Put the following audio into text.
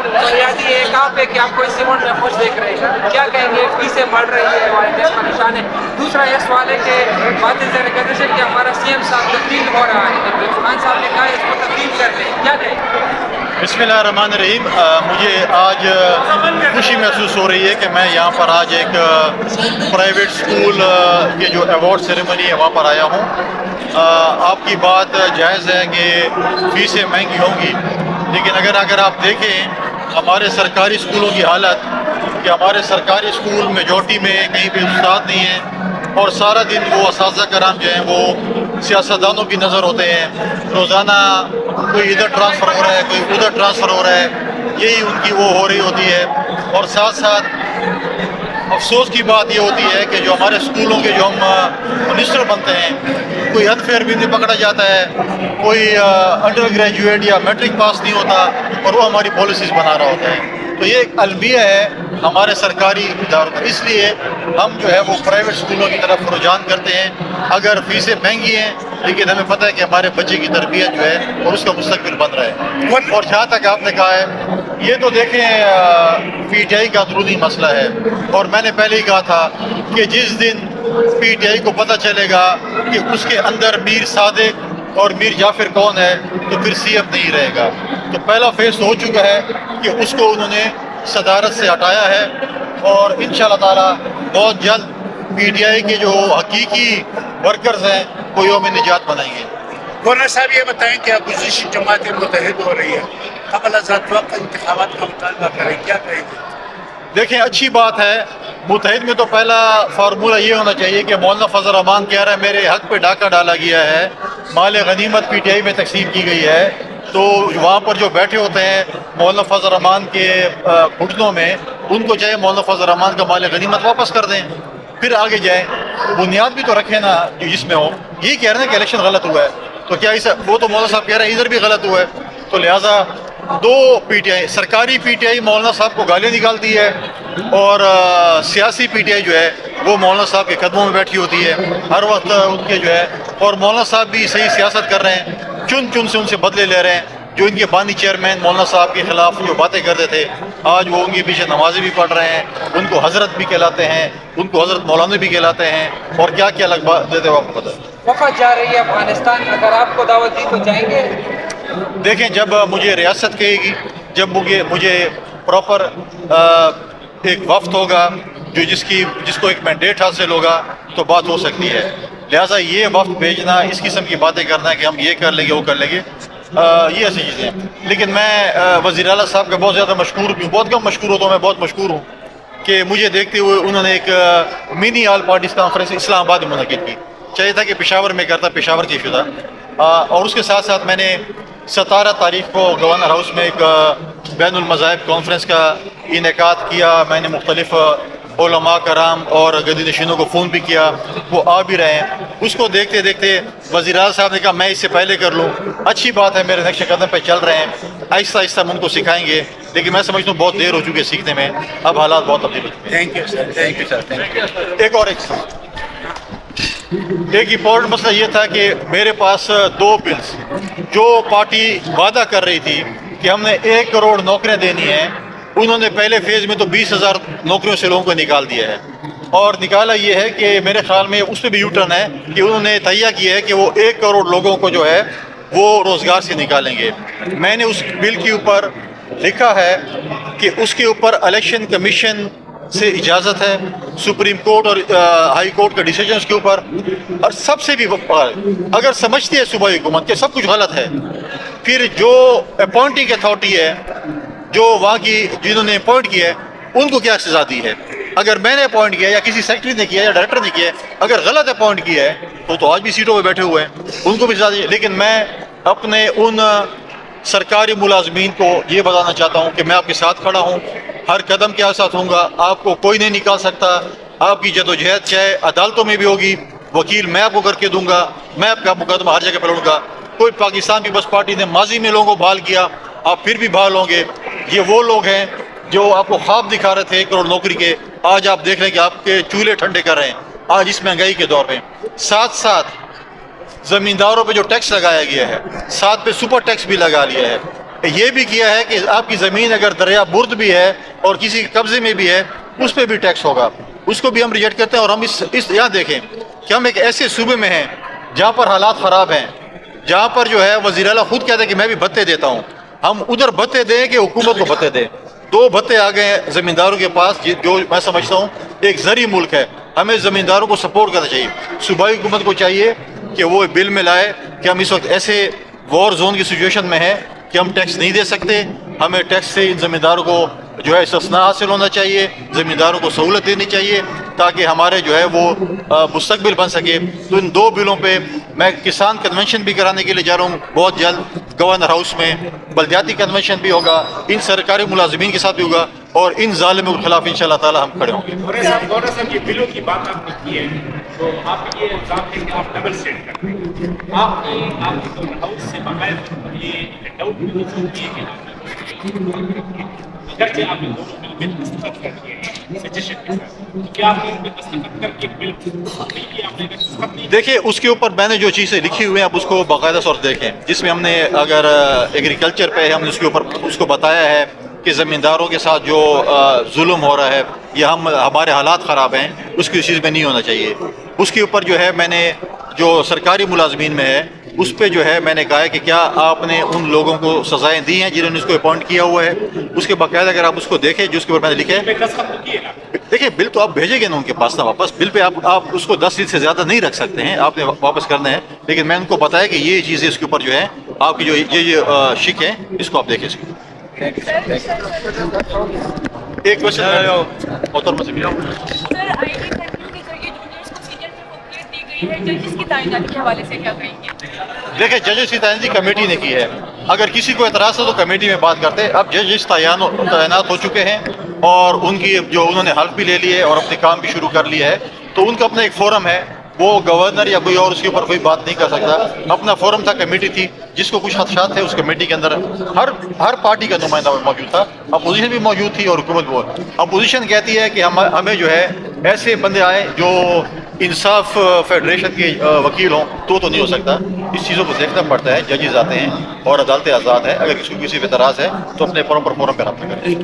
فریادی ایک آپ ہے کہ آپ کو اس ایونٹ میں خوش دیکھ رہے ہیں، کیا کہیں گے؟ فیسیں بڑھ رہی ہے، والدین پریشان ہے. دوسرا یہ سوال ہے کہ بات ذہن گردش ہے کہ ہمارا سی ایم صاحب تبدیل ہو رہا ہے، عمران خان صاحب نے کہا ہے اس کو تبدیل کر لیں، کیا کہیں؟ بسم اللہ الرحمن الرحیم. مجھے آج خوشی محسوس ہو رہی ہے کہ میں یہاں پر آج ایک پرائیویٹ اسکول کے جو ایوارڈ سیریمنی ہے وہاں پر آیا ہوں. آپ کی بات جائز ہے کہ فیسیں مہنگی ہوں گی، لیکن اگر آپ دیکھیں ہمارے سرکاری اسکولوں کی حالت، کہ ہمارے سرکاری اسکول میجورٹی میں کہیں پہ استاد نہیں ہیں، اور سارا دن وہ اساتذہ کرام جو ہیں وہ سیاستدانوں کی نظر ہوتے ہیں. روزانہ کوئی ادھر ٹرانسفر ہو رہا ہے، کوئی ادھر ٹرانسفر ہو رہا ہے، یہی ان کی وہ ہو رہی ہوتی ہے. اور ساتھ ساتھ افسوس کی بات یہ ہوتی ہے کہ جو ہمارے اسکولوں کے جو ہم منسٹر بنتے ہیں، کوئی انفیئر بھی نہیں پکڑا جاتا ہے، کوئی انڈر گریجویٹ یا میٹرک پاس نہیں ہوتا اور وہ ہماری پالیسیز بنا رہا ہوتا ہے. تو یہ ایک المیہ ہے ہمارے سرکاری اداروں کا. اس لیے ہم جو ہے وہ پرائیویٹ اسکولوں کی طرف رجحان کرتے ہیں. اگر فیسیں مہنگی ہیں لیکن ہمیں پتہ ہے کہ ہمارے بچے کی تربیت جو ہے اور اس کا مستقبل بن رہا ہے. اور جہاں تک آپ نے کہا ہے، یہ تو دیکھیں پی ٹی آئی کا اندرونی مسئلہ ہے، اور میں نے پہلے ہی کہا تھا کہ جس دن پی ٹی آئی کو پتہ چلے گا کہ اس کے اندر میر صادق اور میر جعفر کون ہے تو پھر سی ایم نہیں رہے گا. تو پہلا فیس تو ہو چکا ہے کہ اس کو انہوں نے صدارت سے ہٹایا ہے، اور انشاءاللہ تعالی بہت جلد پی ٹی آئی کے جو حقیقی ورکرز ہیں وہ یوم نجات بنائیں گے. گورنر صاحب یہ بتائیں کہ اپوزیشن جماعتیں متحد ہو رہی ہے، قبل از وقت انتخابات کا مطالبہ کریں، کیا کہیں گے؟ دیکھیں اچھی بات ہے. متحد میں تو پہلا فارمولہ یہ ہونا چاہیے کہ مولانا فضل الرحمان کہہ رہا ہے میرے حق پہ ڈاکہ ڈالا گیا ہے، مال غنیمت پی ٹی آئی میں تقسیم کی گئی ہے. تو وہاں پر جو بیٹھے ہوتے ہیں مولانا فضل الرحمان کے گھٹنوں میں، ان کو چاہے مولانا فضل الرحمان کا مال غنیمت واپس کر دیں، پھر آگے جائیں. بنیاد بھی تو رکھیں نا جس میں ہو. یہی کہہ رہے ہیں کہ الیکشن غلط ہوا ہے، تو کیا وہ تو مولانا صاحب کہہ رہے ہیں ادھر بھی غلط ہوا ہے. تو لہٰذا دو پی ٹی آئی، سرکاری پی ٹی آئی مولانا صاحب کو گالیاں نکالتی ہے، اور سیاسی پی ٹی آئی جو ہے وہ مولانا صاحب کے قدموں میں بیٹھی ہوتی ہے ہر وقت ان کے جو ہے. اور مولانا صاحب بھی صحیح سیاست کر رہے ہیں، چن سے ان سے بدلے لے رہے ہیں. جو ان کے بانی چیئرمین مولانا صاحب کے خلاف جو باتیں کرتے تھے، آج وہ ان کے پیچھے نمازیں بھی پڑھ رہے ہیں، ان کو حضرت بھی کہلاتے ہیں، ان کو حضرت مولانا بھی کہلاتے ہیں، اور کیا کیا لگ دیتے ہیں آپ کو پتہ ہے. وفد جا رہی ہے افغانستان، اگر آپ کو دعوت دی تو جائیں گے؟ دیکھیں جب مجھے ریاست کہے گی، جب مجھے پراپر ایک وفد ہوگا جو جس کو ایک مینڈیٹ حاصل ہوگا تو بات ہو سکتی ہے. لہٰذا یہ وفد بھیجنا، اس قسم کی باتیں کرنا کہ ہم یہ کر لیں گے وہ کر لیں گے، یہ ایسی چیزیں ہیں. لیکن میں وزیر اعلیٰ صاحب کا بہت زیادہ مشکور ہوں، بہت کم مشکور ہوتا ہوں، میں بہت مشکور ہوں کہ مجھے دیکھتے ہوئے انہوں نے ایک منی آل پارٹیز کانفرنس اسلام آباد میں منعقد کی. چاہیے تھا کہ پشاور میں کرتا، پشاور کی ایشو تھا. اور اس کے ساتھ ساتھ میں نے 17 تاریخ کو گورنر ہاؤس میں ایک بین المذاہب کانفرنس کا انعقاد کیا. میں نے مختلف علماء کرام اور گدی نشینوں کو فون بھی کیا، وہ آ بھی رہے ہیں. اس کو دیکھتے دیکھتے وزیر اعلیٰ صاحب نے کہا میں اس سے پہلے کر لوں. اچھی بات ہے، میرے نقش قدم پہ چل رہے ہیں، آہستہ آہستہ ہم ان کو سکھائیں گے. لیکن میں سمجھتا ہوں بہت دیر ہو چکی ہے سیکھنے میں، اب حالات بہت تبدیل ہو چکے ہیں. Thank you sir, thank you sir. ایک امپورٹنٹ مسئلہ یہ تھا کہ میرے پاس 2 بلز جو پارٹی وعدہ کر رہی تھی کہ ہم نے 1 کروڑ نوکریاں دینی ہیں، انہوں نے پہلے فیز میں تو 20,000 نوکریوں سے لوگوں کو نکال دیا ہے. اور نکالا یہ ہے کہ میرے خیال میں اس پہ بھی یو ٹرن ہے کہ انہوں نے تہیہ کیا ہے کہ وہ 1 کروڑ لوگوں کو جو ہے وہ روزگار سے نکالیں گے. میں نے اس بل کے اوپر لکھا ہے کہ اس کے اوپر الیکشن کمیشن سے اجازت ہے، سپریم کورٹ اور ہائی کورٹ کا ڈیسیجن اس کے اوپر. اور سب سے بھی اگر سمجھتی ہے صوبائی حکومت کہ سب کچھ غلط ہے، پھر جو اپوائنٹنگ اتھارٹی ہے، جو وہاں کی جنہوں نے اپوائنٹ کیا ہے، ان کو کیا سزا دی ہے. اگر میں نے اپوائنٹ کیا یا کسی سیکرٹری نے کیا یا ڈائریکٹر نے کیا، اگر غلط اپوائنٹ کیا ہے تو آج بھی سیٹوں پہ بیٹھے ہوئے ہیں، ان کو بھی سزا دی. لیکن میں اپنے ان سرکاری ملازمین کو یہ بتانا چاہتا ہوں کہ میں آپ کے ساتھ کھڑا ہوں، ہر قدم کے ساتھ ہوں گا. آپ کو کوئی نہیں نکال سکتا. آپ کی جدوجہد چاہے عدالتوں میں بھی ہوگی، وکیل میں آپ کو کر کے دوں گا، میں آپ کا مقدمہ ہر جگہ پہ لڑوں گا. کوئی پاکستان پیپلز پارٹی نے ماضی میں لوگوں کو بحال کیا، آپ پھر بھی بحال ہوں گے. یہ وہ لوگ ہیں جو آپ کو خواب دکھا رہے تھے 1 کروڑ نوکری کے، آج آپ دیکھ رہے ہیں کہ آپ کے چولہے ٹھنڈے کر رہے ہیں آج اس مہنگائی کے دور میں. ساتھ ساتھ زمینداروں پہ جو ٹیکس لگایا گیا ہے، ساتھ پہ سپر ٹیکس بھی لگا لیا ہے. یہ بھی کیا ہے کہ آپ کی زمین اگر دریا برد بھی ہے اور کسی کے قبضے میں بھی ہے اس پہ بھی ٹیکس ہوگا، اس کو بھی ہم ریجیکٹ کرتے ہیں. اور ہم اس یہاں دیکھیں کہ ہم ایک ایسے صوبے میں ہیں جہاں پر حالات خراب ہیں، جہاں پر جو ہے وزیر اعلیٰ خود کہتے ہیں کہ میں بھی بھتے دیتا ہوں. ہم ادھر بھتے دیں کہ حکومت کو بھتے دیں؟ 2 بھتے آ گئے ہیں زمینداروں کے پاس، جو میں سمجھتا ہوں ایک زرعی ملک ہے، ہمیں زمینداروں کو سپورٹ کرنا چاہیے. صوبائی حکومت کو چاہیے کہ وہ بل میں لائے کہ ہم اس وقت ایسے وار زون کی سچویشن میں ہیں کہ ہم ٹیکس نہیں دے سکتے، ہمیں ٹیکس سے ان زمینداروں کو جو ہے استثناء حاصل ہونا چاہیے، زمینداروں کو سہولت دینی چاہیے تاکہ ہمارے جو ہے وہ مستقبل بن سکے. تو ان 2 بلوں پہ میں کسان کنونشن بھی کرانے کے لیے جا رہا ہوں بہت جلد، گورنر ہاؤس میں بلدیاتی کنونشن بھی ہوگا، ان سرکاری ملازمین کے ساتھ بھی ہوگا، اور ان ظالموں کے خلاف انشاءاللہ تعالی ہم کھڑے ہوں گے. گورنر صاحب یہ بلوں کی بات آپ نے کی ہے تو آپ یہ الزام ہے کہ آپ ڈبل اسٹینڈ کرتے ہیں. آپ کی گورنر ہاؤس سے باقاعدہ یہ ڈاؤٹ بھی ہو سکتی ہے کہ اگرچہ آپ نے دونوں بل میں دستخط کر دیے ہیں سجیشن کے ساتھ، کیا آپ نے ان پہ دستخط کر کے بل نہیں کیا؟ آپ نے دستخط نہیں؟ دیکھیں اس کے اوپر میں نے جو چیزیں لکھی ہوئی ہیں آپ اس کو باقاعدہ طور سے دیکھیں، جس میں ہم نے اگر ایگریکلچر پہ ہم نے اس کے اوپر اس کو بتایا ہے کہ زمینداروں کے ساتھ جو ظلم ہو رہا ہے یا ہمارے حالات خراب ہیں، اس کی چیز میں نہیں ہونا چاہیے. اس کے اوپر جو ہے میں نے جو سرکاری ملازمین میں ہے اس پہ جو ہے میں نے کہا ہے کہ کیا آپ نے ان لوگوں کو سزائیں دی ہیں جنہوں نے اس کو اپوائنٹ کیا ہوا ہے. اس کے باقاعدہ اگر آپ اس کو دیکھیں جو اس کے اوپر میں نے لکھا ہے، دستخط تو کیے نا؟ دیکھیں بل تو آپ بھیجیں گے نا ان کے پاس نا واپس، بل پہ آپ اس کو 10 دن سے زیادہ نہیں رکھ سکتے ہیں، آپ نے واپس کرنا ہے. لیکن میں ان کو بتایا کہ یہ چیزیں اس کے اوپر جو ہے آپ کی جو یہ شک ہے اس کو آپ دیکھیں. اس کو ایک کوشچن محترمہ سے بھی سر آئی ٹی کنٹرول کے ذریعے جونیئرس کو سینئر میں فوقیت دی گئی ہے، ججز کی تعیناتی کے حوالے سے کیا کہیں گے؟ دیکھیں ججز کی تعیناتی کمیٹی نے کی ہے، اگر کسی کو اعتراض ہے تو کمیٹی میں بات کرتے ہیں. اب ججز تعینات ہو چکے ہیں اور ان کی جو انہوں نے حلف بھی لے لی ہے اور اپنے کام بھی شروع کر لیا ہے، تو ان کا اپنا ایک فورم ہے، وہ گورنر یا کوئی اور اس کے اوپر کوئی بات نہیں کر سکتا. اپنا فورم تھا، کمیٹی تھی جس کو کچھ خدشات تھے، اس کمیٹی کے اندر ہر پارٹی کا نمائندہ موجود تھا، اپوزیشن بھی موجود تھی اور حکومت بھی. اپوزیشن کہتی ہے کہ ہمیں جو ہے ایسے بندے آئے جو انصاف فیڈریشن کے وکیل ہوں تو نہیں ہو سکتا. اس چیزوں کو دیکھنا پڑتا ہے، ججز آتے ہیں اور عدالتیں آزاد ہیں، اگر کسی کو کسی پہ اعتراض ہے تو اپنے فورم پر رابطہ کریں.